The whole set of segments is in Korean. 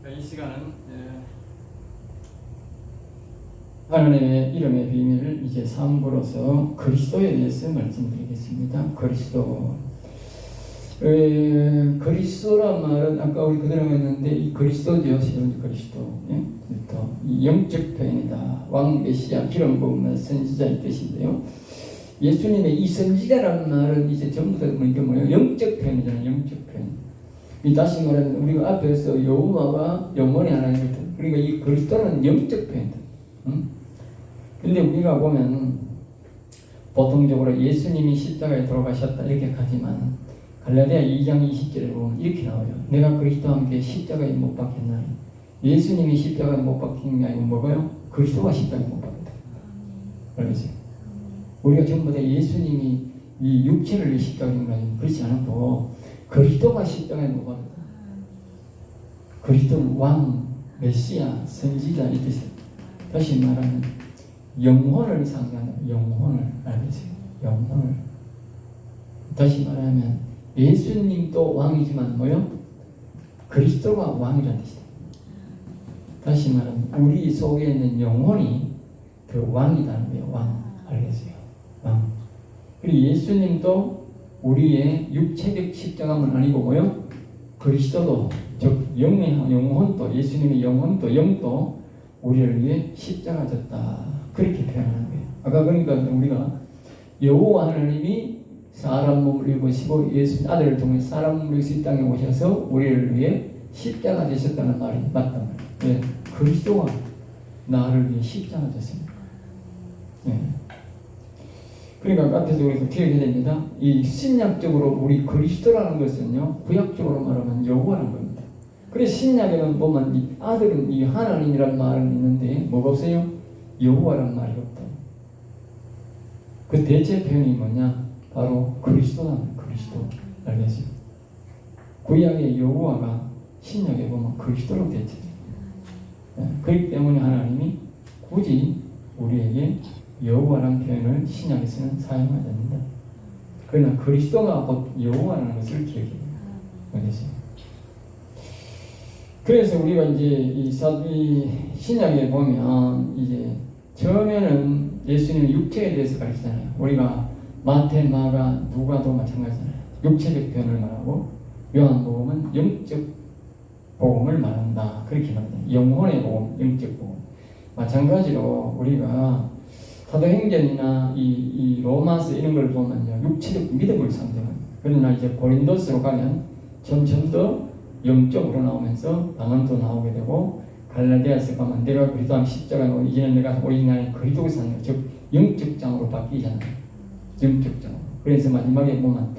이 시간은 하나님의 이름의 비밀을 이제 3부로서 그리스도에 대해서 말씀드리겠습니다. 그리스도란 말은 아까 우리 그대로 했는데 이 그리스도죠. 실은 그리스도. 이 영적 표현이다. 왕 메시아 기름 부음의 선지자의 뜻인데요. 예수님의 이 선지자라는 말은 이제 전부 다 뭐예요? 영적 표현이잖아요. 영적 표현. 이 다시 말하면 우리가 앞에서 여호와가 영원히 하나님이거든. 그러니까 이 그리스도는 영적 표현이다. 근데 우리가 보면 보통적으로 예수님이 십자가에 돌아가셨다 이렇게 하지만 갈라디아 2장 20절에 보면 이렇게 나와요. 내가 그리스도와 함께 십자가에 못 박혔나니. 예수님이 십자가에 못 박힌 게 아니고 뭐가요? 그리스도가 십자가에 못 박혔다. 알겠어요? 우리가 전부 다 예수님이 이 육체를 십자가에 못 박힌 그렇지 않고 그리스도가 십자가에 못 박혔다. 그리스도는 왕, 메시아, 선지자 이 뜻이에요. 다시 말하면 영혼을 상징한다. 영혼을 알겠어요? 영혼을. 다시 말하면 예수님도 왕이지만 뭐요? 그리스도가 왕이라는 뜻이다. 다시 말하면 우리 속에 있는 영혼이 그 왕이라는 거예요. 왕. 알겠어요? 왕. 그리고 예수님도 우리의 육체적 십자가만 아니고 뭐요? 그리스도도 즉 영혼도 예수님의 영혼도 영도 우리를 위해 십자가 졌다. 그렇게 표현하는 거예요. 아까 그러니까 우리가 여호와 하나님이 사람 몸을 입으시고 예수 아들을 통해 사람 몸을 입으시 땅에 오셔서 우리를 위해 십자가 되셨다는 말이 맞단 말이에요. 네. 그리스도가 나를 위해 십자가 졌습니다. 네. 그러니까 앞에서 우리가 기억해야 됩니다. 이 신약적으로 우리 그리스도라는 것은요, 구약적으로 말하면 여호와라는 겁니다. 그래서 신약에는 보면 이 아들은 이 하나님이란 말은 있는데 뭐가 없어요? 여호와란 말이 없다. 그 대체 표현이 뭐냐? 바로 그리스도라는 그리스도. 알겠어요? 구약의 여호와가 신약에 보면 그리스도로 대체. 그렇기 때문에 하나님이 굳이 우리에게 여호와라는 표현을 신약에서는 사용하지 않는다. 그러나 그리스도가 곧 여호와라는 것을 기억해야 됩니다. 알겠어요? 그래서 우리가 이제 이 신약에 보면 이제 처음에는 예수님의 육체에 대해서 가르치잖아요. 우리가 마태, 마가, 누가도 마찬가지잖아요. 육체적 표현을 말하고 요한복음은 영적 복음을 말한다. 그렇게 말합니다. 영혼의 복음, 영적 복음. 마찬가지로 우리가 사도행전이나 이 로마서 이런 걸 보면요, 육체적 믿음을 상징합니다. 그러나 이제 고린도서로 가면 점점 더 영적으로 나오면서 방언도 나오게 되고, 갈라디아서 가면 내가 그리스도와 십자가에 이제는 내가 오리지널 그리스도의 사는 즉 영적 장으로 바뀌잖아요. 영적 장으로. 그래서 마지막에 보면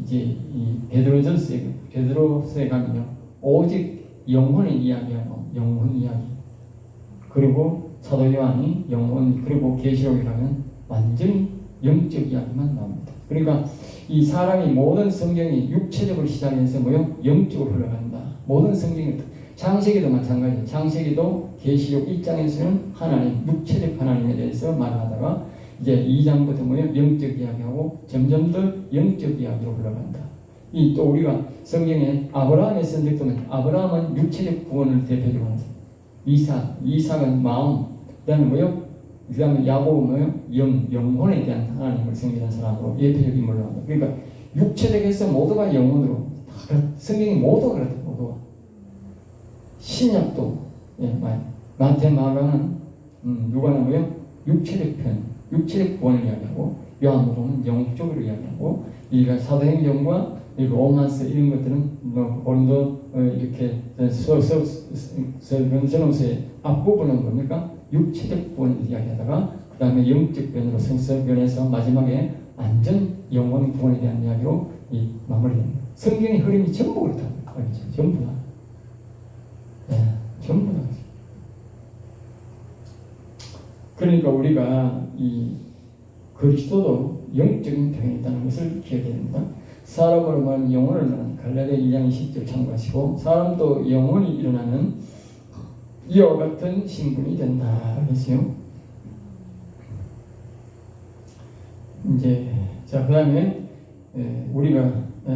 이제 이 베드로서에 가면요, 오직 영혼의 이야기하고 영혼 이야기. 그리고 사도 요한이 영혼, 그리고 계시록에 가면 완전히 영적 이야기만 나옵니다. 그러니까 이 사람이 모든 성경이 육체적으로 시작해서 뭐요? 영적으로 흘러간다. 모든 성경이 창세기도 마찬가지예요. 창세기도 계시록 1장에서는 하나님, 육체적 하나님에 대해서 말하다가 이제 2장부터 뭐요? 영적 이야기하고 점점 더 영적 이야기로 흘러간다. 이 또 우리가 성경에 아브라함의 선택도 보면 아브라함은 육체적 구원을 대표적으로 하는 사람. 이삭은 마음, 그 다음에 뭐요? 그 다음에 야곱은 뭐요? 영혼에 대한 하나님을 섬기는 사람으로 예표적 인물로 한다. 그러니까 육체적에서 모두가 영혼으로, 성경이 모두가 그렇다. 모두가. 신약도, 마태, 마가는 누가는 뭐요? 육체적 편, 육체적 구원을 이야기하고, 요한복음은 영적으로 이야기하고, 이가 사도행전과 로마서 이런 것들은 고린도 이렇게 전서의 앞부분은 뭡니까? 육체적 구원을 이야기하다가 그 다음에 영적 변으로 성서 변해서 마지막에 완전 영혼 구원에 대한 이야기로 이 마무리됩니다. 성경의 흐름이 전부 그렇다. 알겠죠? 전부 다. 네, 전부 다. 그러니까 우리가 이 그리스도도 영적인 표현이 있다는 것을 기억해야 됩니다. 사람으로 말하면 영혼을 말하는 갈라디아 2장 20절 참고하시고, 사람도 영혼이 일어나는 이와 같은 신분이 된다. 알겠어요? 이제 자, 그 다음에 우리가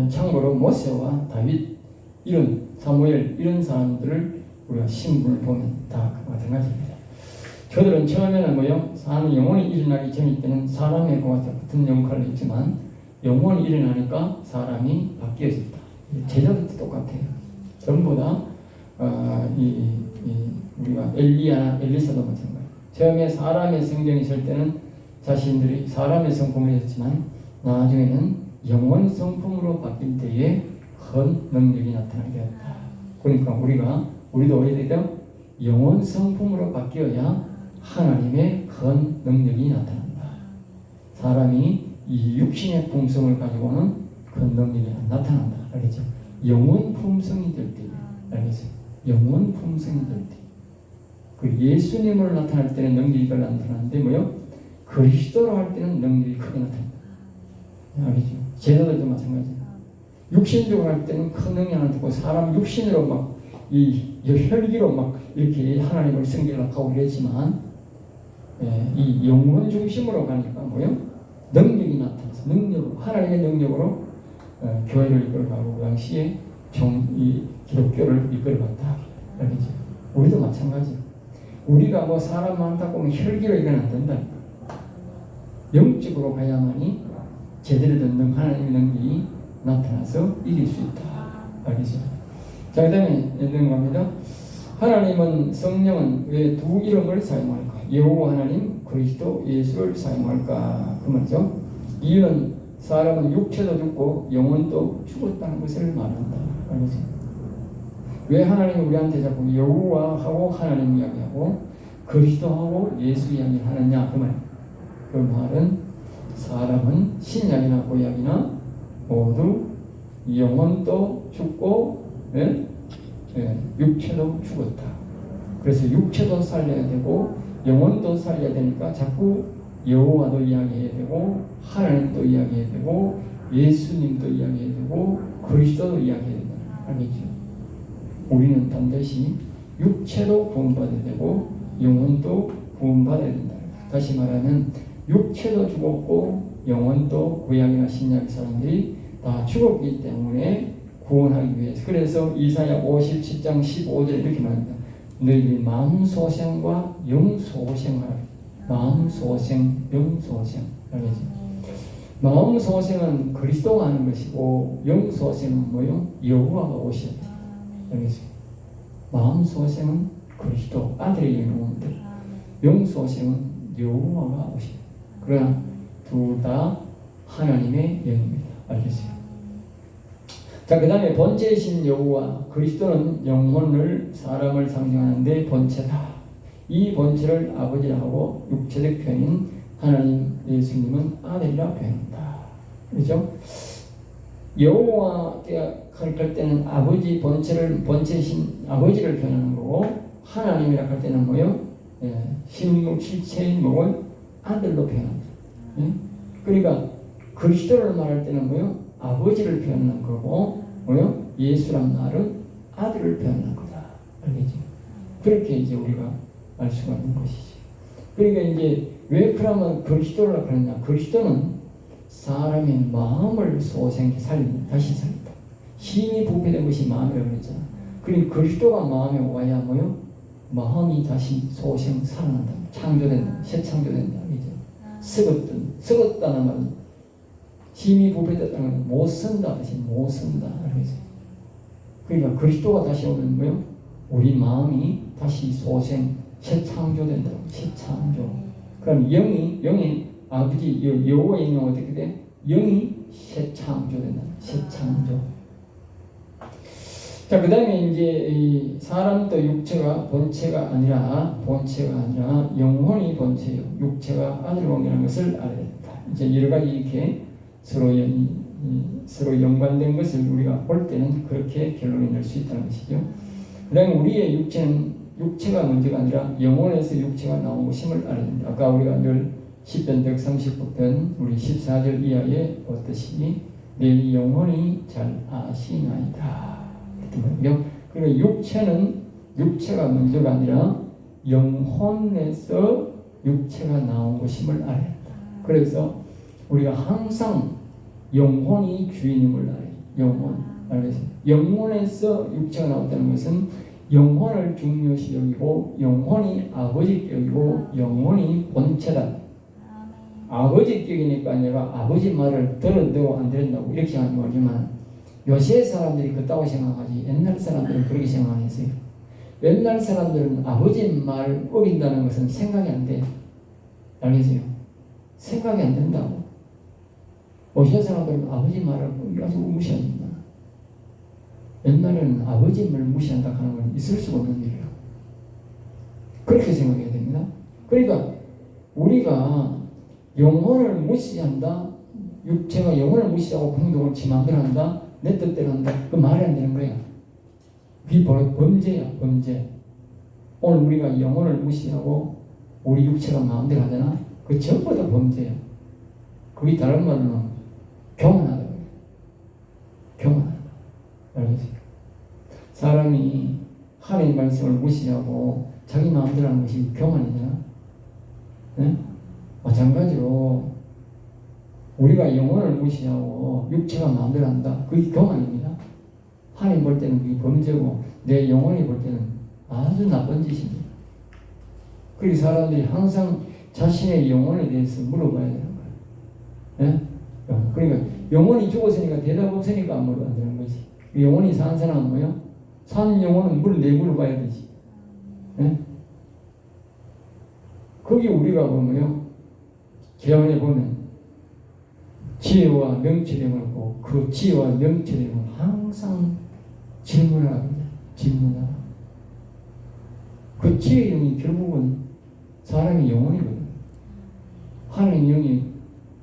참고로 모세와 다윗 이런 사무엘 이런 사람들을 우리가 신분을 보면 다 마찬가지입니다. 저들은 처음에는 뭐요? 사람이 영원히 일어나기 전일 때는 사람의 것과 같은 역할을 했지만 영원히 일어나니까 사람이 바뀌어졌다. 제자들도 똑같아요. 전부 다 우리가 엘리야나 엘리사도 마찬가지. 처음에 사람의 성경이 있을 때는 자신들이 사람의 성품을 했지만 나중에는 영원 성품으로 바뀔 때에 큰 능력이 나타나게 되었다. 그러니까 우리도 오래되죠? 영원 성품으로 바뀌어야 하나님의 큰 능력이 나타난다. 사람이 이 육신의 품성을 가지고는 큰 능력이 안 나타난다. 알겠죠? 영원 품성이 될 때, 알겠죠? 영원 품성이 될 때. 그 예수님을 나타날 때는 능력이 별로 안 나타나는데 뭐요? 그리스도로 할 때는 능력이 크게 나타난다. 알겠죠? 제자들도 마찬가지예요. 육신적으로 할 때는 큰 능력이 안 나타나고 사람 육신으로 막 이 혈기로 막 이렇게 하나님을 섬기려고 하고 그랬지만 이 영혼 중심으로 가니까 뭐요? 능력이 나타나서 능력으로 하나님의 능력으로 교회를 이끌어가고 그 당시에 이 기독교를 이끌어갔다. 알겠죠? 우리도 마찬가지예요. 우리가 뭐 사람 많다고 하면 혈기로 이건 안 된다. 영적으로 가야만이 제대로 된 하나님의 능력이 나타나서 이길 수 있다. 알겠죠? 자, 그 다음에 있는 겁니다. 하나님은 성령은 왜 두 이름을 사용할까? 여호와 하나님, 그리스도 예수를 사용할까? 그 말이죠. 이유는 사람은 육체도 죽고 영혼도 죽었다는 것을 말한다. 알겠죠? 왜 하나님이 우리한테 자꾸 여호와하고 하나님 이야기하고 그리스도하고 예수 이야기를 하느냐? 그 말. 그 말은 사람은 신약이나 구약이나 모두 영혼도 죽고 육체도 죽었다. 그래서 육체도 살려야 되고 영혼도 살려야 되니까 자꾸 여호와도 이야기해야 되고 하나님도 이야기해야 되고 예수님도 이야기해야 되고 그리스도도 이야기해야 된다. 알겠죠? 우리는 반드시 육체도 구원받아야 되고 영혼도 구원받아야 된다. 다시 말하면 육체도 죽었고 영혼도 구약이나 신약 사람들이 다 죽었기 때문에 구원하기 위해서. 그래서 이사야 57장 15절 이렇게 말합니다. 너희들이 마음소생과 영소생하라. 마음소생, 영소생. 알겠지? 마음소생은 그리스도가 하는 것이고 영소생은 뭐요? 여호와가 오셔야 돼. 알겠지? 마음소생은 그리스도, 아들의 영혼인데 영소생은 여호와가 오셔야 돼. 그러나 둘 다 하나님의 영입니다. 알겠어요? 자, 그 다음에 본체이신 여호와 그리스도는 영혼을 사람을 상징하는데 본체다. 이 본체를 아버지라 하고 육체적 표현인 하나님 예수님은 아들이라 표현한다. 그렇죠? 여호와가 할 때는 아버지 본체이신 아버지를 표현하는 거고 하나님이라 할 때는 뭐요? 실물 실체인 뭐고 아들로 표현합니다. 그러니까 그리스도를 말할 때는 뭐요? 아버지를 표현하는 거고 뭐요? 예수란 말은 아들을 표현하는 거다. 알겠죠? 그렇게 이제 우리가 알 수가 있는 것이지. 그러니까 이제 왜 그러면 그리스도를 그러냐? 그리스도는 사람의 마음을 소생케 살린다. 다시 살린다. 힘이 부패된 것이 마음이라고 그랬잖아. 그러니까 그리스도가 마음에 와야 뭐요? 마음이 다시 소생 살아난다. 창조된다. 새 창조된다. 알겠죠? 썩었다는 말은 힘이 부패됐다는 건 못 쓴다. 다시 못 쓴다. 알겠죠? 그러니까 그리스도가 다시 오면 뭐요? 우리 마음이 다시 소생, 새 창조된다. 새 창조. 그럼 영이 아버지 여호와의 영은 어떻게 돼? 영이 새 창조된다. 새 창조. 자, 그 다음에 이제 이 사람도 육체가 본체가 아니라 영혼이 본체요. 육체가 아들을 옮기는 것을 알아야 된다. 이제 여러 가지 이렇게 서로 연관된 것을 우리가 볼 때는 그렇게 결론을 낼 수 있다는 것이죠. 그 다음에 우리의 육체가 문제가 아니라 영혼에서 육체가 나온 것임을 알아야 된다. 아까 우리가 늘 10편 139편 우리 14절 이하에 보듯이 내 영혼이 잘 아시나이다. 그러니까 육체가 문제가 아니라 영혼에서 육체가 나온 것임을 알아야 한다. 그래서 우리가 항상 영혼이 주인임을 알아요. 영혼. 알겠어요? 영혼에서 육체가 나왔다는 것은 영혼을 중요시 여기고 영혼이 아버지 격이고 영혼이 본체다. 아버지 격이니까 내가 아버지 말을 들어도 안 된다고 이렇게 생각하는 거지만 요새 사람들이 그렇다고 생각하지 옛날 사람들은 그렇게 생각 안 했어요. 옛날 사람들은 아버지 말 어긴다는 것은 생각이 안 돼. 알겠어요? 생각이 안 된다고. 요새 사람들은 아버지 말을 아주 무시합니다. 옛날에는 아버지 말을 무시한다 하는 건 있을 수가 없는 일이에요. 그렇게 생각해야 됩니다. 그러니까 우리가 영혼을 무시한다, 육체가 영혼을 무시하고 행동을 지 마음대로 한다, 내 뜻대로 한다, 그 말이 안 되는 거야. 그게 바로 범죄야, 범죄. 오늘 우리가 영혼을 무시하고 우리 육체가 마음대로 하잖아. 그 전부 다 범죄야. 그게 다른 말로는 교만하다. 교만하다. 알겠어요? 사람이 하나님 말씀을 무시하고 자기 마음대로 하는 것이 교만이잖아. 네? 마찬가지로 우리가 영혼을 무시하고 육체가 마음대로 한다. 그게 교만입니다. 하나님 볼 때는 그게 범죄고 내 영혼이 볼 때는 아주 나쁜 짓입니다. 그리고 사람들이 항상 자신의 영혼에 대해서 물어봐야 되는 거예요. 네? 그러니까 영혼이 죽었으니까 대답 없으니까 안 물어봐야 되는 거지. 영혼이 산 사람은 뭐요? 산 영혼은 물어봐야 되지. 네? 거기 우리가 보면요, 계명에 보면 지혜와 명철임을 보고 그 지혜와 명철임을 항상 질문을 합니다. 질문하라. 그 지혜의 영이 결국은 사람의 영혼이거든요. 하나님 영이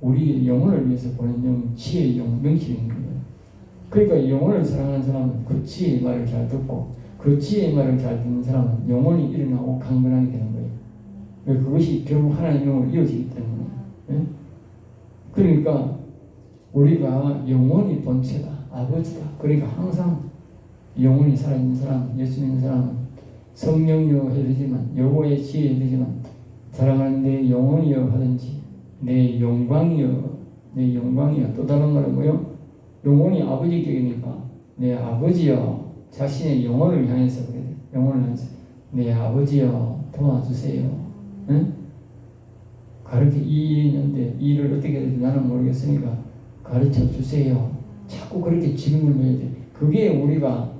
우리의 영혼을 위해서 보낸 영, 지혜의 영, 명철의 영이거든요. 그러니까 영혼을 사랑하는 사람은 그 지혜의 말을 잘 듣고 그 지혜의 말을 잘 듣는 사람은 영혼이 일어나고 강건하게 되는 거예요. 그것이 결국 하나님의 영으로 이어지기 때문에. 예? 그러니까 우리가 영혼이 본체다, 아버지다. 그러니까 항상 영혼이 살아있는 사람, 예수 믿는 사람은 성령이여 해야 되지만 여호와의 지혜 해야 되지만 사랑하는 내 영혼이여 하든지 내 영광이여, 내 영광이여. 또 다른 말은 뭐요? 영혼이 아버지 격이니까 내 아버지여, 자신의 영혼을 향해서 그래요. 영혼을 향해서 내 아버지여 도와주세요. 응? 가르쳐 이해했는데 일을 어떻게 해야 될지 나는 모르겠으니까 가르쳐 주세요. 자꾸 그렇게 질문을 해야 돼. 그게 우리가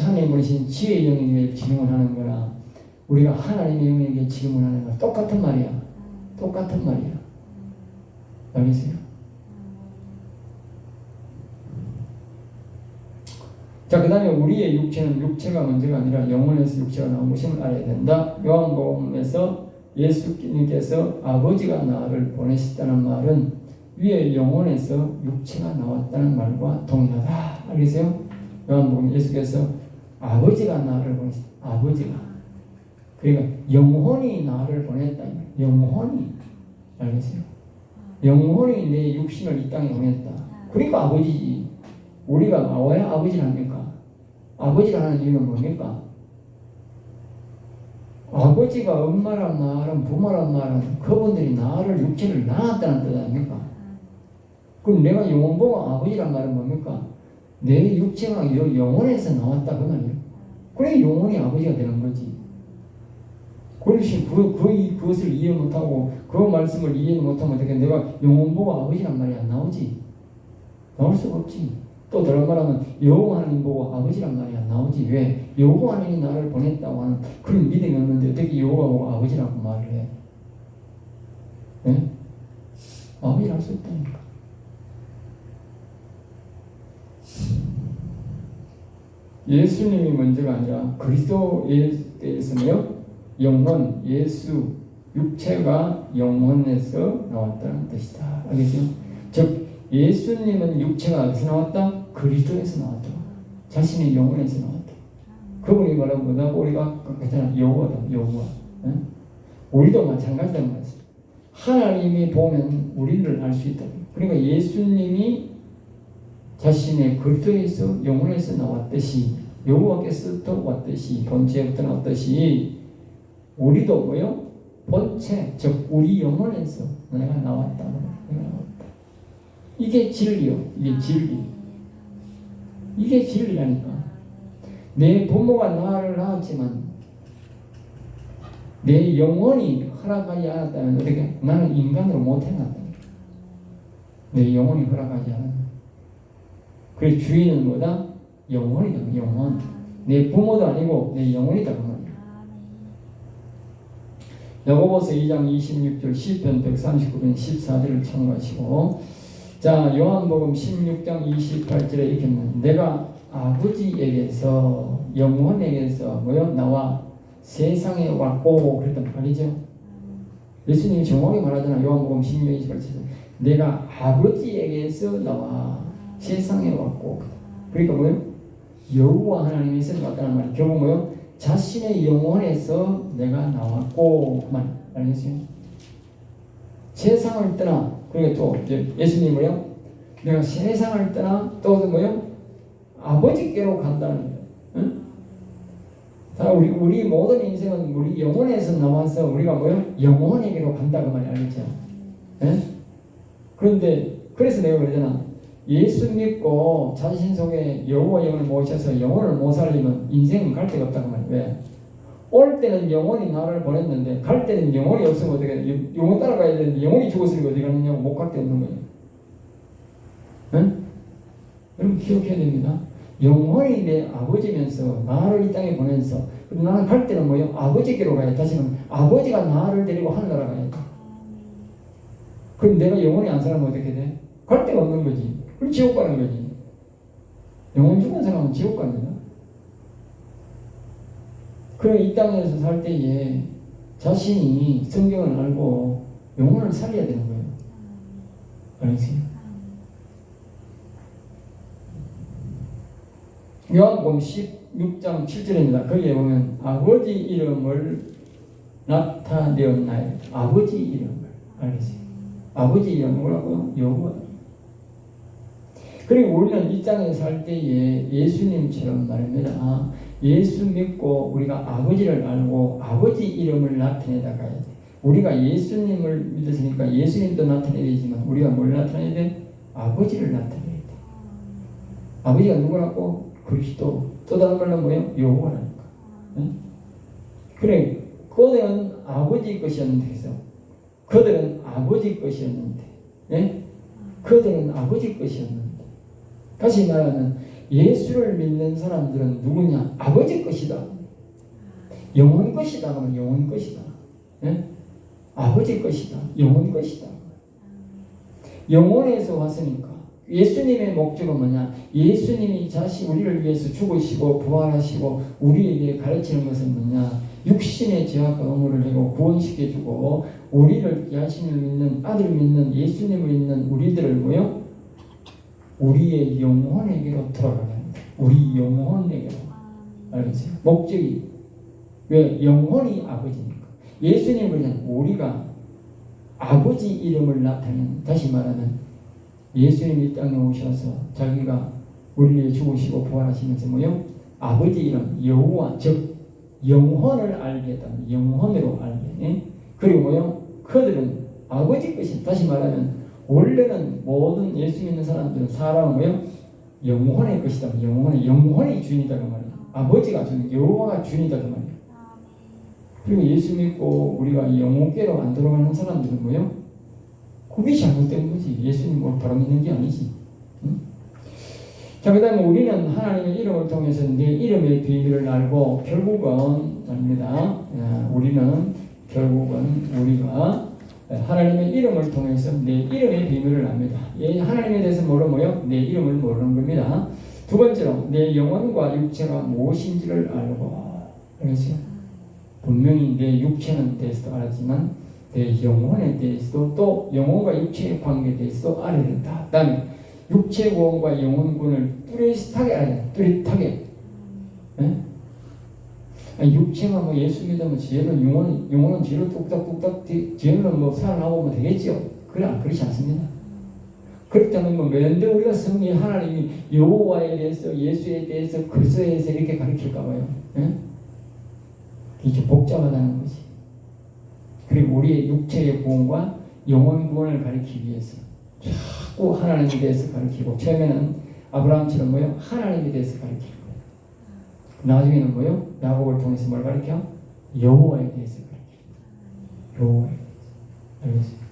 하나님 보내신 지혜의 영에게 질문하는 거나 우리가 하나님의 영에게 질문하는 거나 똑같은 말이야. 똑같은 말이야. 알겠어요? 자, 그 다음에 우리의 육체는 육체가 문제가 아니라 영혼에서 육체가 나온 것임을 알아야 된다. 요한복음에서 예수님께서 아버지가 나를 보내셨다는 말은 위에 영혼에서 육체가 나왔다는 말과 동일하다. 알겠어요? 요한복음 예수께서 아버지가 나를 보내셨다. 아버지가. 그러니까 영혼이 나를 보냈다. 영혼이. 알겠어요? 영혼이 내 육신을 이 땅에 보냈다. 그러니까 아버지지. 우리가 왜 아버지를 합니까? 아버지라는 이유는 뭡니까? 아버지가 엄마란 말은 부모란 말은 그분들이 나를 육체를 낳았다는 뜻 아닙니까? 그럼 내가 영혼 보고 아버지란 말은 뭡니까? 내 육체가 영혼에서 나왔다 그 말이에요. 그래 영혼이 아버지가 되는 거지. 그것이 그것을 이해 못하고 그 말씀을 이해 못하면 어떻게 내가 영혼 보고 아버지란 말이 안 나오지. 나올 수가 없지. 또 다른 말하면 여호와 하나님 보고 아버지란 말이 안 나오지. 왜? 여호와 하나님이 나를 보냈다고 하는 그런 믿음이 없는데 어떻게 여호와 보고 아버지라고 말을 해? 네? 아버지를 할 수 없다니까. 예수님이 먼저가 아니라 그리스도에서는요, 영혼, 예수, 육체가 영혼에서 나왔다는 뜻이다. 알겠어요? 즉 예수님은 육체가 어디서 나왔다? 그리스도에서 나왔다. 자신의 영혼에서 나왔다. 그분이 말하는 거다. 우리가 그렇잖아. 여호와다. 여호와. 응? 우리도 마찬가지다 말이지. 하나님이 보면 우리를 알 수 있다. 그러니까 예수님이 자신의 그리스도에서 영혼에서 나왔듯이 여호와께서부터 왔듯이 본체부터 나왔듯이 우리도 뭐요? 본체, 즉 우리 영혼에서 내가 나왔다. 내가 나왔다. 이게 진리요. 이게 진리. 이게 진리라니까. 내 부모가 나를 낳았지만 내 영혼이 허락하지 않았다면 어떻게? 나는 인간으로 못 태어났다. 내 영혼이 허락하지 않았다. 그래서 주인은 뭐다? 영혼이다. 영혼. 내 부모도 아니고 내 영혼이다. 그 말이야. 야고보서 2장 26절, 시편 139편 14절을 참고하시고, 자, 요한복음 16장 28절에 이렇게 말 내가 아버지에게서 영혼에게서 뭐요? 나와 세상에 왔고 그랬단 말이죠. 예수님이 정확히 말하잖아. 요한복음 16장 28절에 내가 아버지에게서 나와 세상에 왔고, 그러니까 뭐요? 여호와 하나님에서 왔다는 말이 결국 뭐요? 자신의 영혼에서 내가 나왔고 그 말 알겠어요? 세상을 떠나, 그리고 또 예수님 뭐요? 내가 세상을 떠나 또 뭐요? 아버지께로 간다는 거예요. 응? 다 우리 모든 인생은 우리 영혼에서 나와서 우리가 뭐요? 영혼에게로 간다 그 말이 알겠죠? 응? 그런데 그래서 내가 그러잖아. 예수 믿고 자신 속에 여호와 영을 모셔서 영혼을 못 살리면 인생은 갈 데가 없다고 말이야. 왜? 올 때는 영혼이 나를 보냈는데 갈 때는 영혼이 없으면 어떻게 돼? 영혼 따라가야 되는데 영혼이 죽었으니까 어디 가느냐고 못 갈 데 없는 거예요. 응? 여러분 기억해야 됩니다. 영혼이 내 아버지면서 나를 이 땅에 보내서 나는 갈 때는 뭐예요? 아버지께로 가야 돼. 다시는 아버지가 나를 데리고 하늘나라 가야 돼. 그럼 내가 영혼이 안 살면 어떻게 돼? 갈 데가 없는 거지. 그럼 지옥 가는 거지. 영혼 죽은 사람은 지옥 갑니다. 그럼 이 땅에서 살 때에 자신이 성경을 알고 영혼을 살려야 되는 거예요. 알겠어요? 요한복음 16장 7절입니다. 거기에 보면 아버지 이름을 나타내었나요? 아버지 이름을. 알겠어요? 아버지 이름은 뭐라고요? 여호와. 그리고 우리는 이 땅에 살 때에 예수님처럼 말입니다. 예수 믿고 우리가 아버지를 알고 아버지 이름을 나타내다 가야 돼. 우리가 예수님을 믿었으니까 예수님도 나타내야 되지만 우리가 뭘 나타내야 돼? 아버지를 나타내야 돼. 아버지가 누구라고? 그리스도. 또 다른 말로 뭐예요? 여호와라니까. 응? 그래, 그들은 아버지 것이었는데 그래서 그들은 아버지 것이었는데, 예? 그들은 아버지 것이었는데. 다시 말하면 예수를 믿는 사람들은 누구냐? 아버지 것이다. 영혼 것이다. 그러면 영혼 것이다. 예? 아버지 것이다. 영혼 것이다. 영혼에서 왔으니까 예수님의 목적은 뭐냐? 예수님이 자신 우리를 위해서 죽으시고 부활하시고 우리에게 가르치는 것은 뭐냐? 육신의 죄악과 의무를 내고 구원시켜주고 우리를 자신을 믿는 아들 믿는 예수님을 믿는 우리들을 뭐요? 우리의 영혼에게로 돌아가게 합니다. 우리 영혼에게로. 알겠어요? 목적이 왜? 영혼이 아버지니까. 예수님 그러잖아요. 우리가 아버지 이름을 나타내는, 다시 말하면 예수님이 이 땅에 오셔서 자기가 우리를 죽으시고 부활하시면서 뭐요? 아버지 이름 여호와, 즉 영혼을 알게 했다. 영혼으로 알게. 예? 그리고 뭐요? 그들은 아버지 것이, 다시 말하면 원래는 모든 예수 믿는 사람들은 사람은 뭐요? 영혼의 것이다. 영혼이 주인이다 그 말이야. 아버지가 주인, 여호와가 주인이다 그 말이야. 그리고 예수 믿고 우리가 영혼께로 안 들어가는 사람들은 뭐요? 그게 잘못된 거지. 예수님 뭘 바로 믿는 게 아니지. 응? 자, 그 다음에 우리는 하나님의 이름을 통해서 내 이름의 비밀을 알고 결국은 아닙니다. 우리는 결국은 우리가 하나님의 이름을 통해서 내 이름의 비밀을 압니다. 하나님에 대해서 뭐요? 내 이름을 모르는 겁니다. 두 번째로 내 영혼과 육체가 무엇인지를 알고. 알겠어요? 분명히 내 육체는 대해서도 알았지만 내 영혼에 대해서도 또 영혼과 육체의 관계에 대해서도 알아야 된다. 그 다음에 육체 구원과 영혼 구원을 뚜렷하게 알아야 돼. 뚜렷하게. 네? 아니, 육체가 뭐 예수 믿으면 죄는 영혼은 죄를 뚝딱뚝딱 죄는 뭐 살아나오면 되겠죠. 그렇지 않습니다. 그렇다면 뭐 맨데 우리가 성령 하나님이 여호와에 대해서 예수에 대해서 그리스도에서 이렇게 가르칠까 봐요. 네? 이게 좀 복잡하다는 거지. 그리고 우리의 육체의 구원과 영혼 구원을 가르치기 위해서 자꾸 하나님에 대해서 가르치고 처음에는 아브라함처럼 뭐요? 하나님에 대해서 가르치고 나중에는 뭐요? 야곱을 통해서 뭘 가르쳐? 여호와에 대해서 가르쳐. 여호와에 대해서. 알겠어요?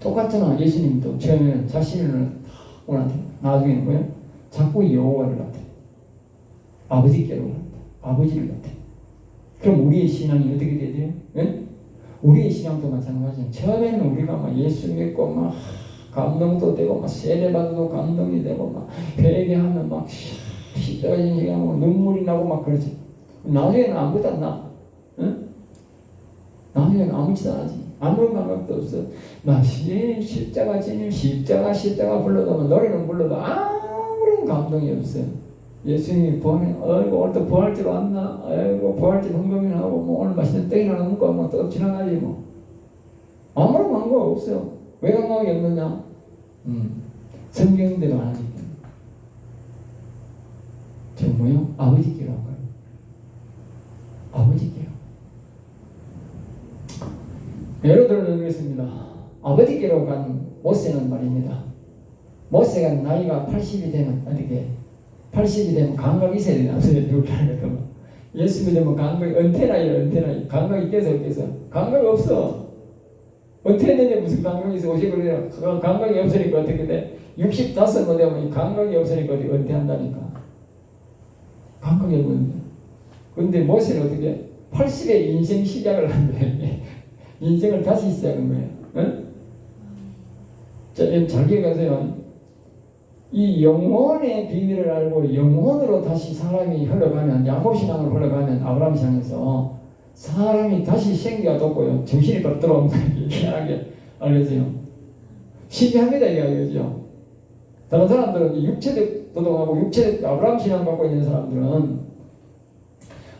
똑같잖아. 예수님도 처음에는 자신을 원한다. 나중에는 뭐요? 자꾸 여호와를 나타내. 아버지께로 간다. 아버지를 나타내. 그럼 우리의 신앙이 어떻게 돼야 돼요? 예? 우리의 신앙도 마찬가지예요. 처음에는 우리가 막 예수 믿고 막 감동도 되고 막 세례받아도 감동이 되고 막 회개하면 막 십자가 진행하고 눈물이 나고 막 그러지. 나중에는 아무것도 안 나. 응? 나중에는 아무것도 안 하지. 아무런 감각도 없어. 막 십자가 지님 십자가 불러도 노래는 불러도 아무런 감동이 없어요. 예수님이 부활해, 아이고 오늘 또 부활절 왔나? 아이고 부활절 헌금이나 하고 뭐 오늘 맛있는 떡이나 먹고 뭐 또 지나가지 뭐. 아무런 감각 없어요. 왜 감각이 없느냐? 성경대로 안 하기 때문에. 저 뭐요? 아버지께로 한 거예요. 아버지께로. 예를 들어드리겠습니다. 아버지께로 간 모세는 말입니다. 모세가 나이가 80이 되면 어떻게? 80이 되면 감각이 있어야 되나? 예수 믿으면 감각이 은퇴나이 감각이 있겠어 없겠어? 감각이 없어. 은퇴했는데 무슨 감각이 있어? 오시 그래요. 감각이 없으니까 어떻게 돼? 65뭐 되면 감각이 없으니까 어떻게 은퇴한다니까. 감각이 없는데. 근데 모세는 어떻게? 80에 인생 시작을 한 거예요. 인생을 다시 시작한 거예요. 응? 자, 잘 기억하세요. 이 영혼의 비밀을 알고 영혼으로 다시 사람이 흘러가면, 야곱 신앙으로 흘러가면 아브라함 신앙에서 사람이 다시 생기가 돋고요. 정신이 바로 들어온다. 희한하게 알겠어요. 신기합니다. 이게 알겠죠. 다른 사람들은 육체적 도덕하고 육체적 아브라함 신앙 갖고 있는 사람들은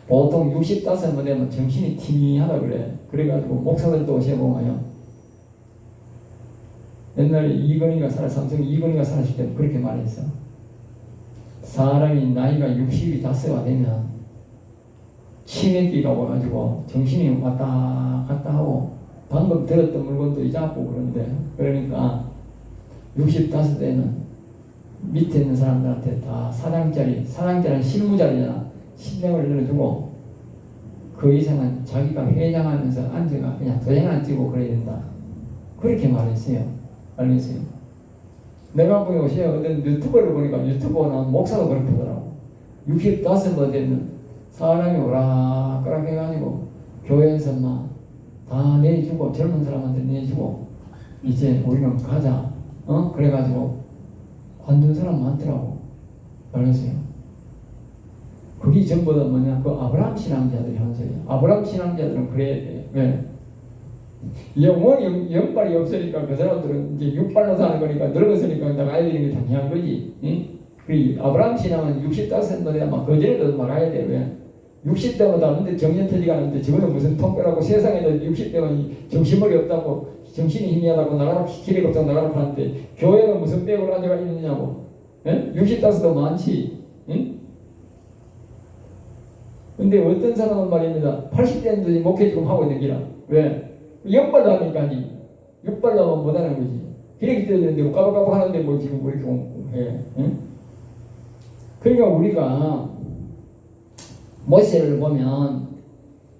보통 65뭐 되면 정신이 티미하다 그래. 그래가지고 목사들도 오셔보면요. 옛날에 삼성 이건희가 살았을 때 그렇게 말했어. 사람이 나이가 60이 다스가 되면 치매기가 와가지고 정신이 왔다 갔다 하고 방금 들었던 물건도 잊어먹고 그러는데, 그러니까 65되면 밑에 있는 사람들한테 다 사장자리는 실무자리잖아. 신명을 내려주고 그 이상은 자기가 회장하면서 앉아가 그냥 도장만 찍고 그래야 된다. 그렇게 말했어요. 알겠어요? 내가 보기 오세요. 어떤 유튜버를 보니까 유튜버는 목사도 그렇게 하더라고. 65번 되면 사람이 오락가락 해가지고 교회에서 막 다 내주고 젊은 사람한테 내주고 이제 우리는 가자. 그래가지고 관둔 사람 많더라고. 알겠어요? 그게 전부 다 뭐냐? 그 아브라함 신앙자들이 한 소리야. 아브라함 신앙자들은 그래. 왜? 영혼이 영빨이 없으니까 그 사람들은 이제 육발로 사는 거니까 늙었으니까 나가야 되는 게 당연한 거지. 응? 그 아브라함 신앙은 65세인데 막 거절해도 말아야 돼. 왜? 60대마다 하는데 정년 터지가 하는데 저거는 무슨 통뼈라고 세상에도 60대만 정신머리 없다고 정신이 희미하다고 나가라 기력이 없다고 나가라 하는데 교회는 무슨 빽으로 앉아가 있느냐고. 65도 많지. 응? 근데 어떤 사람은 말입니다. 80대인데 목회 지금 하고 있는 기라. 왜? 역발로 하니까니. 육발로 하면 못하는 거지. 기력이 떨어지는데 까박까박 하는데 뭐 지금 뭐 이렇게 해. 응? 그러니까 우리가 모세를 보면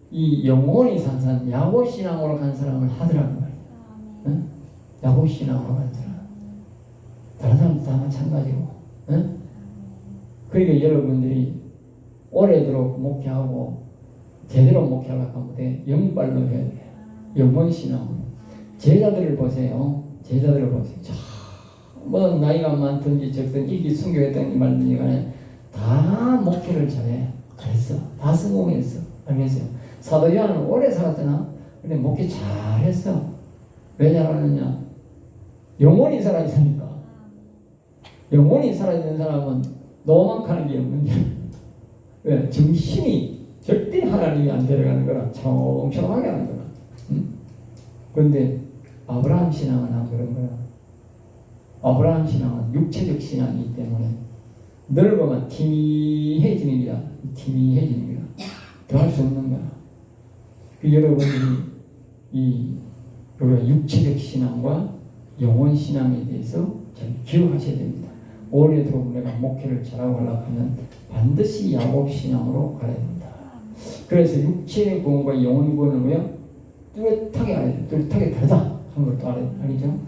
이 영혼이 산 사람, 야곱 신앙으로 간 사람을 하더라는 거예요. 응? 야곱 신앙으로 간 사람. 다른 사람도 다 마찬가지고. 응? 그러니까 여러분들이 오래도록 목회하고 제대로 목회하려고 하면 돼. 영발로 해야 돼. 영혼 신앙. 제자들을 보세요. 제자들을 보세요. 뭐 나이가 많든지 적든지 일기 순교했든지 말든지 간에 다 목회를 잘해. 잘했어. 다 성공했어. 알겠어요? 사도 요한은 오래 살았잖아. 근데 목회 잘했어. 왜 잘하느냐? 영혼이 살아있으니까. 영혼이 살아있는 사람은 노망하는 게 없는 게. 왜? 정신이 절대 하나님이 안 데려가는 거라 청청하게 하는 거라. 그런데 아브라함 신앙은 안 그런 거야. 아브라함 신앙은 육체적 신앙이기 때문에 늙으면 티미해지는 거야. 티미해지는 거야. 더 할 수 없는 거야. 그 여러분들이 우리가 육체적 신앙과 영혼 신앙에 대해서 잘 기억하셔야 됩니다. 오래도록 내가 목회를 잘하고 하려고 하면 반드시 야곱 신앙으로 가야 된다. 그래서 육체의 구원과 영혼의 구원은 뭐예요? 뚜렷하게 알아야 돼. 뚜렷하게 다르다 하는 것도 알죠?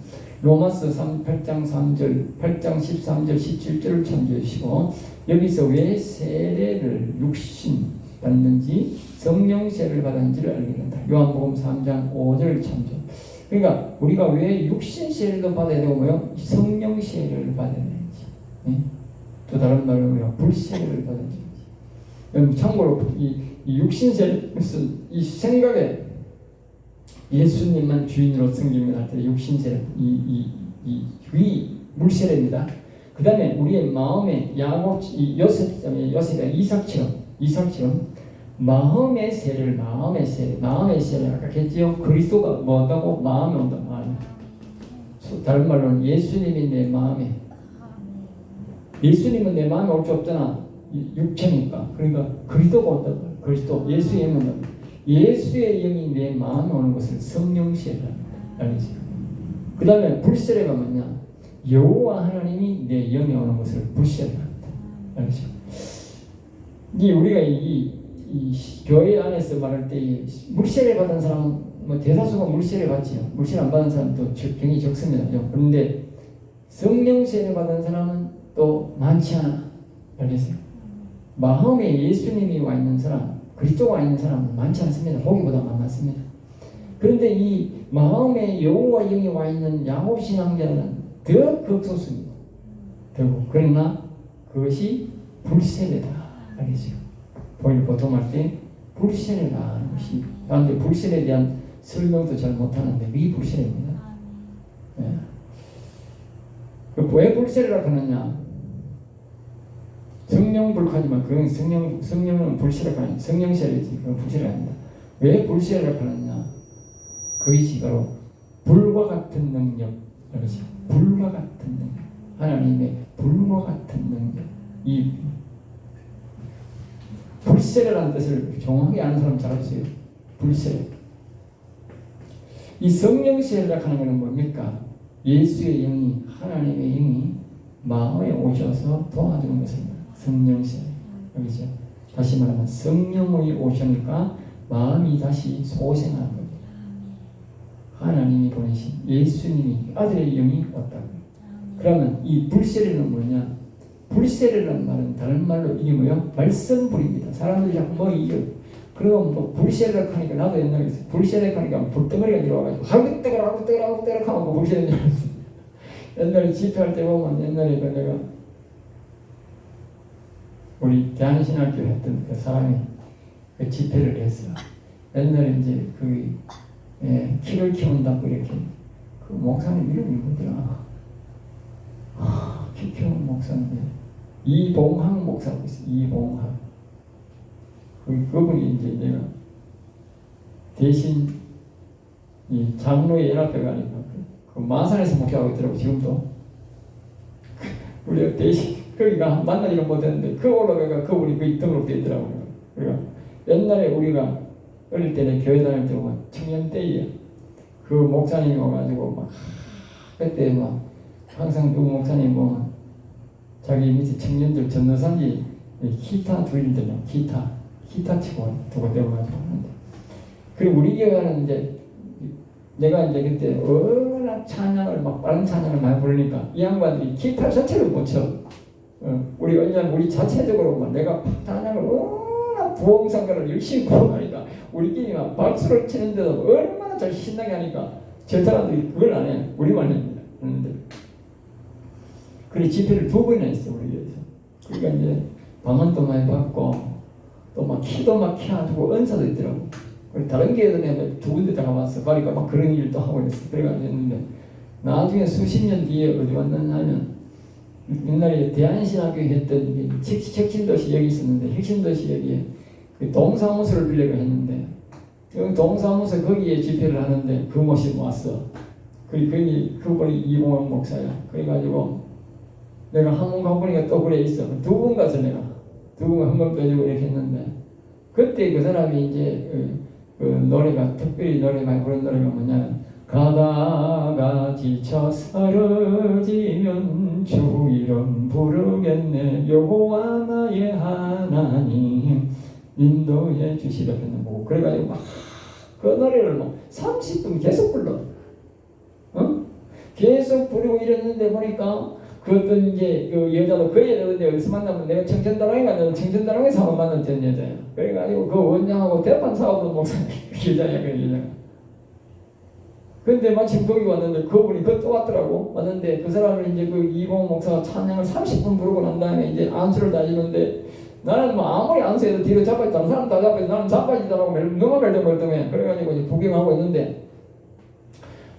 로마서 8장 3절, 8장 13절, 17절을 참조해 주시고 여기서 왜 세례를 육신 받는지 성령 세례를 받았는지를 알게 된다. 요한복음 3장 5절 참조. 그러니까 우리가 왜 육신 세례도 받아야 되고 뭐요? 성령 세례를 받아야 되는지. 네? 또 다른 말로 뭐요? 불세례를 받아야 되는지. 참고로 이 육신 세례 무슨 이 생각에 예수님만 주인으로 섬김을 할 때 육신세례 이 물세례입니다. 그 다음에 우리의 마음에 야곱 요셉이 이삭처럼 마음의 세례를 아까 했지요. 그리스도가 뭐다고 마음에 온다. 마음에. 다른 말로는 예수님이 내 마음에. 예수님은 내 마음에 올 수 없잖아. 육체니까. 그러니까 그리스도가 온다. 그리스도 예수의 영은 온다. 예수의 영이 내 마음에 오는 것을 성령세례라 알겠죠? 그 다음에 불세례가 뭐냐? 여호와 하나님이 내 영에 오는 것을 불세례한다. 알겠죠? 우리가 이 교회 안에서 말할 때 물세례 받은 사람은 뭐 대다수가 물세례 받지요. 물세례 안 받은 사람도 굉장히 적습니다. 그런데 성령 세례 받은 사람은 또 많지 않아. 알겠어요? 마음에 예수님이 와 있는 사람, 그리스도가 와 있는 사람은 많지 않습니다. 보기보다 많습니다. 그런데 이 마음에 여호와 영이 와 있는 야곱 신앙자는 더 극소수입니다. 그러나 그것이 불세례다. 알겠죠? 보통 할 때 불세례가 하는 것이, 그런데 불세례에 대한 설명도 잘 못하는데 이 불세례입니다. 네. 왜 불세례라고 하느냐? 성령 불하지만 그건 성령은 불세례가 아니야. 성령 세례지. 그건 불세례가 아니다. 왜 불세례라고 하느냐? 그것이 바로 불과 같은 능력. 그렇지? 불과 같은 능력. 하나님의 불과 같은 능력. 이 불세례라는 뜻을 정확하게 아는 사람 잘 없어요. 불세례. 이 성령 세례라고 하는 것은 뭡니까? 예수의 영이, 하나님의 영이 마음에 오셔서 도와주는 것입니다. 성령 세례. 여기죠. 다시 말하면 성령이 오시니까 마음이 다시 소생하는 겁니다. 하나님이 보내신 예수님이 아들의 영이 왔다고. 그러면 이 불세례는 뭐냐? 불세례라는 말은 다른 말로 이게 뭐야? 말썽불입니다. 사람들이 자꾸 뭐 이게 그럼 뭐 불세례를 하니까 나도 옛날에 불세례 하니까 불덩어리가 들어와가지고 하구떼가라 하면 뭐 불세례인 줄 알았어. 옛날에 집회할 때 보면 옛날에 내가 우리 대한신학교 했던 그 사람이 그 집회를 했어. 옛날에 이제 키를 키운다고 이렇게 그 목사님 이름이 뭐더라? 키 키우는 목사인데 이봉학 목사라고 있어. 이봉학. 그분이 이제 내가 대신 이 장로의 연합회 가니까 그 마산에서 목회하고 있더라고 지금도. 우리가 대신 거기가 만나지는 못했는데 그 올라가가 그분이 거기 등록되어 있더라고요. 그러니까 옛날에 우리가 어릴 때는 교회 다닐 때 보면 청년 때에 그 목사님이 와가지고 막 그때 막 항상 누구 목사님 보면 자기 밑에 청년들 전도사님 기타 두일들이야. 기타 치고 두고 되어가지고 하는데 그리고 우리 교회는 이제 내가 이제 그때 워낙 찬양을 막 빠른 찬양을 많이 부르니까 이 양반들이 기타 자체를 못 쳐. 왜냐면 우리 자체적으로 내가 찬양을 워낙 부흥상가를 열심히 부르니까 우리끼리 막 박수를 치는데도 얼마나 잘 신나게 하니까 저 사람들이 그걸 안 해. 우리만 합니다. 그래 집회를 2번이나 했어 우리 교회에서. 그러니까 이제 방언도 많이 받고 또 막 키도 막 키워주고 은사도 있더라고. 다른 교회도 내가 2군데 다 가봤어. 그러니까 막 그런 일도 하고 그랬어. 그래가지고 했는데 나중에 수십 년 뒤에 어디 왔느냐면 옛날에 대한신학교에 했던 혁신도시 여기 있었는데 혁신도시 여기에 그 동사무소를 빌려고 했는데 그 동사무소 거기에 집회를 하는데 그 모습 왔어. 그분이 이봉환 목사야. 그래가지고 내가 한 번 가보니까 또 그래 있어. 2번 가서 내가 2번 한번 빼주고 이렇게 했는데 그때 그 사람이 이제 그 노래가 특별히 노래 많이 부른 노래가 뭐냐면 가다가 지쳐 쓰러지면 주 이름 부르겠네 여호와 나의 하나님 인도해 주시려 했는 거고 그래가지고 막 그 노래를 뭐 30분 계속 불러. 계속 부르고 이랬는데 보니까 그 어떤 이제 그 여자도 그 여자도 어디서 만나면 내가 청천다랑이가 아니라 청천다랑에서 한번 만났던 여자야. 그래가지고 그 원장하고 대판 사오던 목사님 그 여자야 그 여자가. 근데 마침 거기 왔는데 그분이 또 왔더라고. 왔는데 그 사람을 이제 그 이봉 목사가 찬양을 30분 부르고 난 다음에 이제 안수를 다지는데 나는 뭐 아무리 안수해도 뒤로 자빠지 다른 사람 다 자빠지 나는 자빠지더라고. 너무 멀뚱멀뚱해. 그래가지고 이제 구경하고 있는데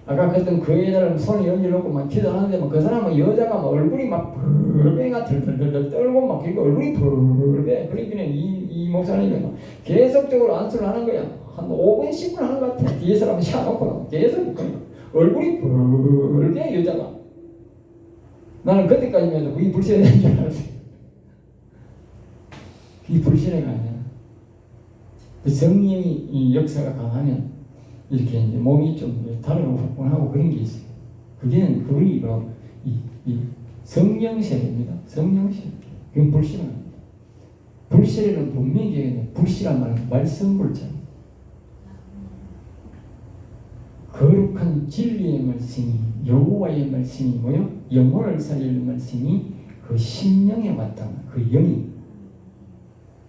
아까 그랬던 그 여자를 손에 연기를 놓고 막 기도하는데 그 사람은 여자가 막 얼굴이 막 벌배가 들들들 떨고 막 그러니까 얼굴이 벌배. 그러니까 이 목사님이 막 계속적으로 안수를 하는 거야. 한 5분 10분 하는 것 같아. 뒤에 사람이 샤놓고 계속 그러니까 얼굴이 벌배 여자가. 나는 그때까지만 그게 불신의 줄 알았어요. 그게 불신의가 아니야. 성령이 이 역사가 강하면 이렇게 이제 몸이 좀 다른 후끈하고 그런 게 있어요. 그게 바로 이 성령세례입니다. 성령세례. 그건 불신은 아닙니다. 불세례는 분명히 얘기해요. 불씨란 말은 말씀불자입니다. 거룩한 진리의 말씀이 여호와의 말씀이 뭐요? 영혼을 살리는 말씀이 그 심령에 왔다. 그 영이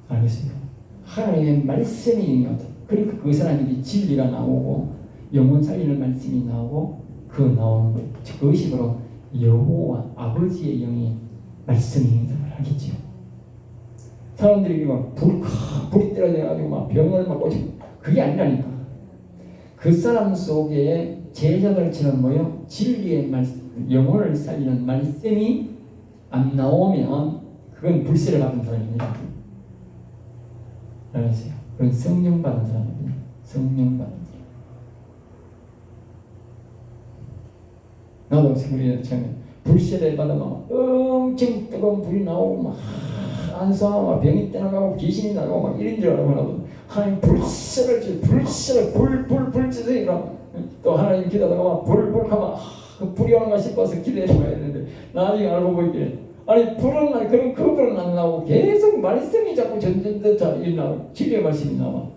알겠습니까? 하나님의 말씀이 영이 왔다. 그러니까 그 사람에게 진리가 나오고 영혼 살리는 말씀이 나오고 그 나오는 것 그것이 바로 여호와 아버지의 영이 말씀의 행동을 하겠죠. 사람들이 막 불이 떨어져가지고 막 병을 막 꽂히고 그게 아니라니까. 그 사람 속에 제자들처럼 뭐요? 진리의 말씀, 영혼을 살리는 말씀이 안 나오면 그건 불세를 받은 사람입니다. 알겠어요? 그건 성령 받은 사람입니다. 성령 받은 사람. 나도 우리 처음에 불세를 받으면 엄청 뜨거운 불이 나오고 막 안수하고 막 병이 떠나가고 귀신이 나가고 막 이런 줄 알고 나도 하나님 불세를 불주세요. 또 하나님 기도하다가 막 불하면 그 불이 오는가 싶어서 기도해줘야 했는데 나중에 알고 보니까 아니 불은 그런 그 불은 안 나오고 계속 말씀이 자꾸 전전전자 진리의 말씀이 나와.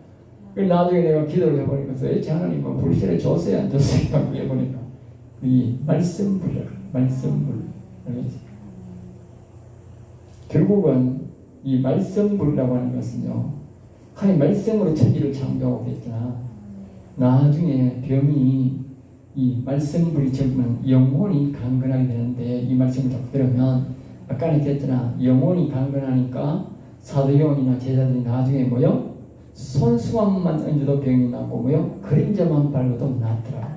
그래서 나중에 내가 기도를 해보니까 도대체 하나님은 불세를 줬어요 안 줬어요 하고 해보니까 이 말씀불이야. 말씀불. 결국은 이 말씀불이라고 하는 것은요 하나님 말씀으로 천지를 창조하고 됐잖아. 나중에 병이 이 말씀불이 적으면 영혼이 강건하게 되는데 이 말씀을 자꾸 들으면 아까 얘기했잖아. 영혼이 강건하니까 사도요원이나 제자들이 나중에 뭐요? 손수건만 얹어도 병이 나고 뭐요? 그림자만 밟아도 낫더라.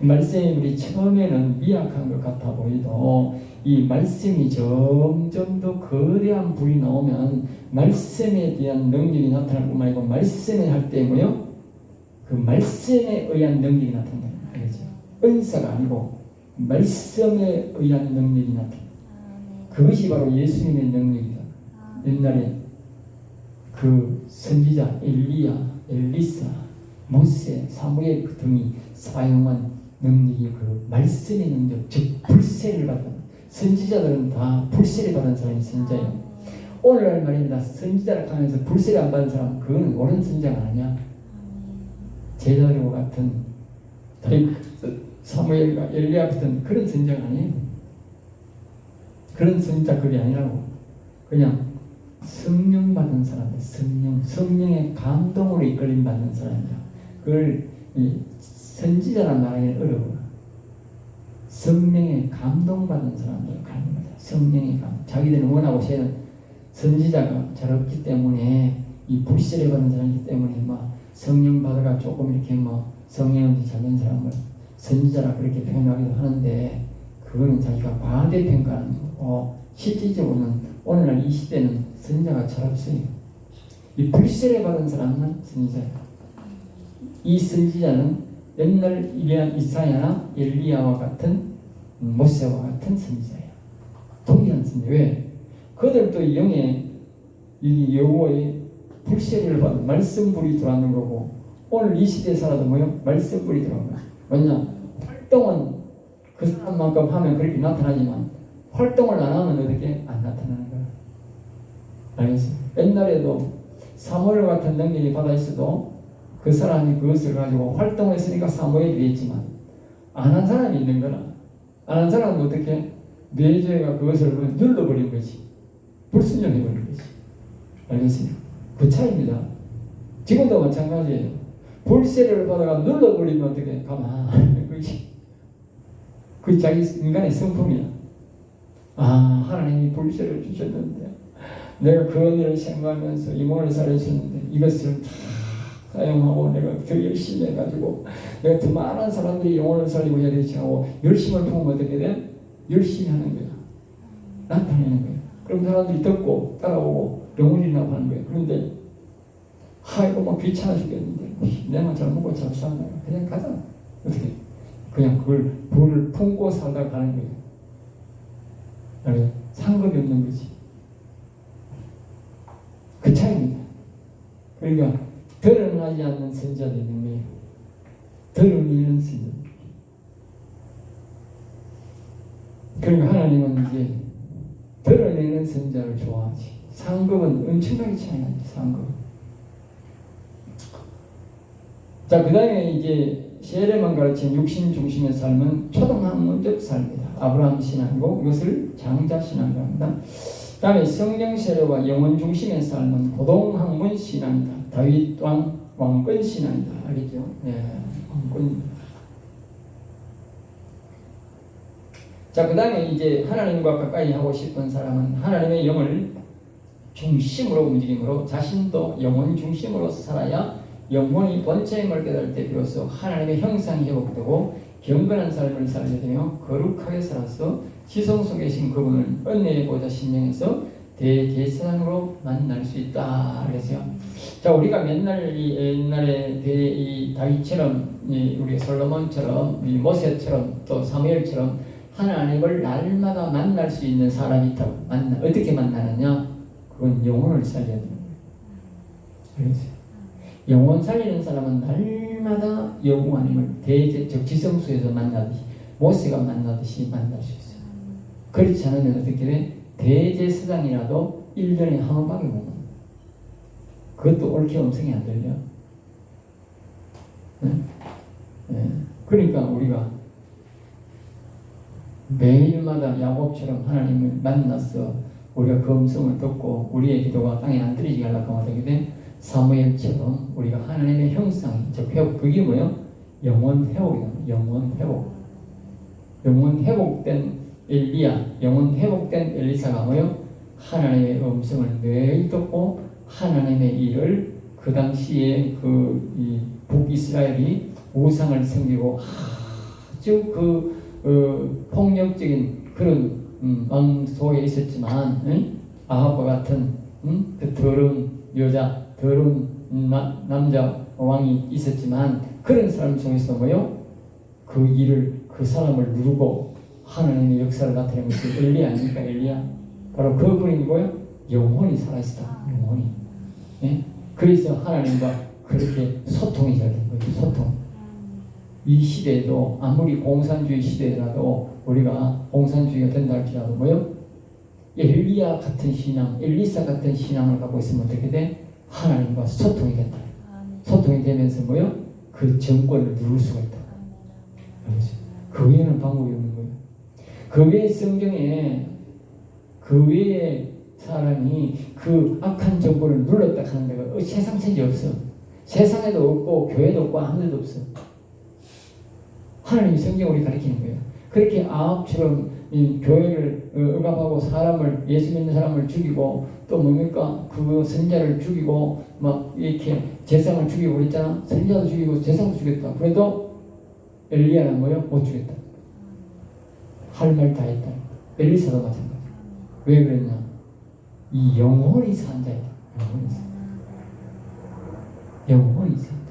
말씀이 우리 처음에는 미약한 것 같아 보이도 이 말씀이 점점 더 거대한 불이 나오면 말씀에 대한 능력이 나타날 뿐만 아니고 말씀에 할 때 뭐요? 그 말씀에 의한 능력이 나타난다. 알겠죠? 은사가 아니고 말씀에 의한 능력이 나타난다. 그것이 바로 예수님의 능력이다. 옛날에 그 선지자 엘리야, 엘리사, 모세, 사무엘 등이 사용한 능력이 그 말씀의 능력, 즉 불세를 받은 선지자들은 다 불세를 받은 사람이 선지자예요. 오늘날 말입니다. 선지자를 하면서 불세를 안 받은 사람 그거는 옳은 선지자가 아니야. 제자들과 같은 사무엘과 엘리야 같은 그런 선지자가 아니에요. 그런 선지자급이 아니라고. 그냥 성령 받은 사람들, 성령의 감동으로 이끌림 받는 사람이야. 그걸 선지자란 말하기는 어려워. 성령의 감동받은 사람들 가는 거다. 성령의 감동. 자기들은 원하고 쟤는 선지자가 잘 없기 때문에 이 불세례 받은 사람이기 때문에 막 성령 받아가 조금 이렇게 뭐 성령이 잘된 사람을 선지자라 그렇게 표현하기도 하는데 그거는 자기가 과대평가하는 거고 실질적으로는 오늘날 이 시대는 선지자가 잘 없어요. 이 불세례 받은 사람은 선지자예요. 이 선지자는 옛날 이사야나 엘리야와 같은 모세와 같은 선지자예요. 동일한 선지자. 왜? 그들도 영의 이 여호와의 불세례를 받은 말씀불이 들어가는 거고 오늘 이 시대에 살아도 뭐요? 말씀불이 들어가는 거예요. 왜냐? 활동은 그 사람만큼 하면 그렇게 나타나지만 활동을 안 하면 어떻게 안 나타나는 거야. 알겠어요? 옛날에도 사무엘 같은 능력이 받아 있어도 그 사람이 그것을 가지고 활동했으니까 사무엘이 됐지만 안 한 사람이 있는 거라. 안 한 사람은 어떻게? 내재가 그것을 눌러버린 거지. 불순종해버린 거지. 알겠어요? 그 차이입니다. 지금도 마찬가지예요. 불세례를 받아가 눌러버리면 어떻게? 가만. 그 자기 인간의 성품이야. 아, 하나님이 불세를 주셨는데 내가 그 은혜를 생각하면서 이모를 살려주셨는데 이것을 다 사용하고 내가 더 열심히 해가지고 내가 더 많은 사람들이 영혼을 살리고 해야 되지 하고 열심을 품으면 어떻게 돼? 열심히 하는 거야. 나타내는 거야. 그럼 사람들이 듣고 따라오고 영혼이라고 하는 거야. 그런데 이거 막 귀찮아 죽겠는데 내가 잘 먹고 잘 사는 거야. 그냥 가자. 어떻게? 그냥 그걸 불을 품고 살다 가는 거야. 상급이 없는 거지. 그 차이입니다. 그러니까 드러나지 않는 선자들이 있는 거예요. 드러내는 선자. 그러니까 하나님은 이제 드러내는 선자를 좋아하지. 상급은 엄청나게 차이 나지. 상급. 자, 그 다음에 이제 세례만 가르친 육신 중심의 삶은 초등학문적 삶이다. 아브라함 신앙이고 이것을 장자 신앙이라고 합니다. 그 다음에 성령 세례와 영혼 중심의 삶은 고동학문 신앙이다. 다윗 왕권 신앙이다. 알겠죠? 네, 왕권. 자, 그 다음에 이제 하나님과 가까이 하고 싶은 사람은 하나님의 영을 중심으로 움직임으로 자신도 영혼 중심으로 살아야 영혼이 본체임을 깨달을 때 비로소 하나님의 형상이 회복되고 경건한 삶을 살게 되며 거룩하게 살아서 지성소에 계신 그분을 은혜의 보좌 신령에서 대제사장으로 만날 수 있다. 그랬어요. 자, 우리가 맨날 옛날에 이 다윗처럼 우리 솔로몬처럼 이 모세처럼 또 사무엘처럼 하나님을 날마다 만날 수 있는 사람이 있다고. 어떻게 만나느냐? 그건 영혼을 살려야 되는 거예요. 알겠어요? 영혼 살리는 사람은 날마다 여호와 하나님을 즉 지성소에서 만나듯이 모세가 만나듯이 만날 수 있어요. 그렇지 않으면 어떻게 돼? 대제사장이라도 1년에 한 번밖에 못 만나. 그것도 옳게 음성이 안 들려. 네? 네. 그러니까 우리가 매일마다 야곱처럼 하나님을 만나서 우리가 그 음성을 듣고 우리의 기도가 땅에 안 들리게 하려고 하면 어떻게 돼? 사무엘처럼 우리가 하나님의 형상, 즉 회복, 그게 뭐예요? 영혼 회복이다. 영혼 회복. 영혼 회복된 엘리야, 영혼 회복된 엘리사가 뭐예요? 하나님의 음성을 매일 듣고 하나님의 일을 그 당시에 이 북이스라엘이 우상을 섬기고 아주 폭력적인 그런 왕 속에 있었지만 아합과 같은 그 더러운 여자, 더러운 남자 왕이 있었지만 그런 사람 속에서 뭐요? 그 일을 그 사람을 누르고 하나님의 역사를 나타내는 것이 엘리야 아닙니까? 엘리야. 바로 그분이 뭐요? 영혼이 살아있다. 영혼이. 예? 그래서 하나님과 그렇게 소통이 잘 된 거죠. 소통. 이 시대에도 아무리 공산주의 시대라도 우리가 공산주의가 된다 할지라도 뭐요? 엘리야 같은 신앙, 엘리사 같은 신앙을 갖고 있으면 어떻게 돼? 하나님과 소통이 된다. 소통이 되면서 뭐요? 그 정권을 누를 수가 있다. 그 외에는 방법이 없는 거예요. 그 외에 성경에 그 외에 사람이 그 악한 정권을 눌렀다 하는 데가 세상 천지 없어. 세상에도 없고 교회도 없고 아무 데도 없어. 하나님이 성경 우리 가르치는 거예요. 그렇게 아합처럼 이 교회를 억압하고 사람을 예수 믿는 사람을 죽이고 또 뭡니까 그 선자를 죽이고 막 이렇게 제사장을 죽이고 그랬잖아. 선자도 죽이고 제사장도 죽였다. 그래도 엘리야는 뭐요? 못 죽였다. 할 말 다 했다. 엘리사도 마찬가지. 왜 그랬냐? 이 영혼이 산 자이다. 영혼이 산. 영혼이 산다.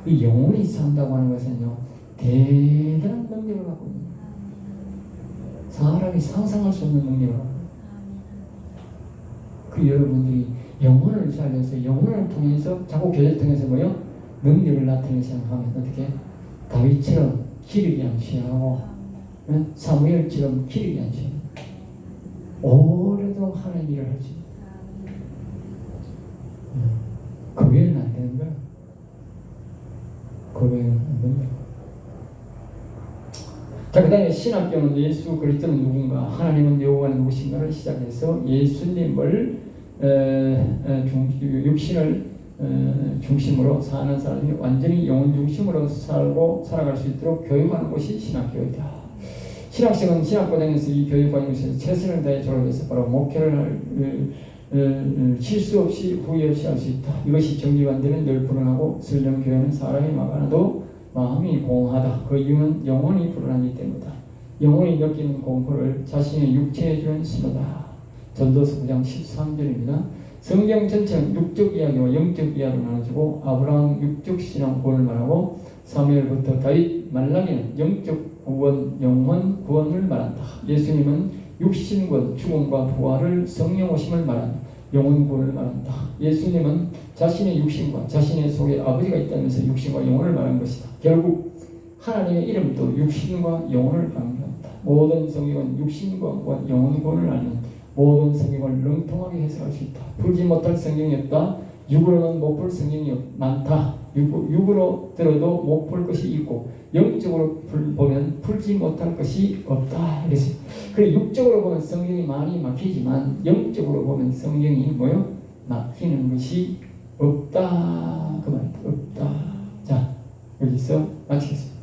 이 영혼이 산다고 하는 것은요. 대단한 능력을 갖고 있는 거예요. 사람이 상상할 수 없는 능력을 갖고 있는 거예요. 그 여러분들이 영혼을 살려서 영혼을 통해서 자꾸 교제를 통해서 뭐요? 능력을 나타내기 생각하면 어떻게? 다윗처럼 기르기 양치하고 사무엘처럼 기르기 양치하고 오래도 하는 일을 하지. 그 외에는 안 되는 거야. 그 외에는 안 된다. 자, 그 다음에 신학교는 예수 그리스도는 누군가, 하나님은 여호와는 누구신가를 시작해서 예수님을 육신을 중심으로 사는 사람이 완전히 영혼 중심으로 살아갈 수 있도록 교육하는 것이 신학교이다. 신학생은 신학과정에서 이 교육과정에서 최선을 다해 졸업해서 바로 목회를 실수 없이 후회 없이 할 수 있다. 이것이 정기관대는 늘 불안하고 설령 교회는 사람이 많아도 마음이 공허하다. 그 이유는 영혼이 불안하기 때문이다. 영혼이 느끼는 공포를 자신의 육체에 주는 신호다. 전도서 9장 13절입니다. 성경 전체는 육적 이야기와 영적 이야기로 나눠지고 아브라함 육적 신앙권을 말하고 사무엘부터 다윗 말라기는 영적 구원, 영혼 구원을 말한다. 예수님은 육신권, 죽음과 부활을 성령 오심을 말한다. 영혼 구원을 말한다. 예수님은 자신의 육신과 자신의 속에 아버지가 있다면서 육신과 영혼을 말한 것이다. 결국 하나님의 이름도 육신과 영혼을 강조한다. 모든 성경은 육신과 영혼 구원을 아는 모든 성경을 능통하게 해석할 수 있다. 풀지 못할 성경이 없다. 육으로는 못 볼 성경이 많다. 육으로 들어도 못 볼 것이 있고 영적으로 보면 풀지 못할 것이 없다. 그래서 그래 육적으로 보면 성경이 많이 막히지만 영적으로 보면 성경이 뭐요? 막히는 것이 없다. 그 말입니다. 없다. 자, 여기서 마치겠습니다.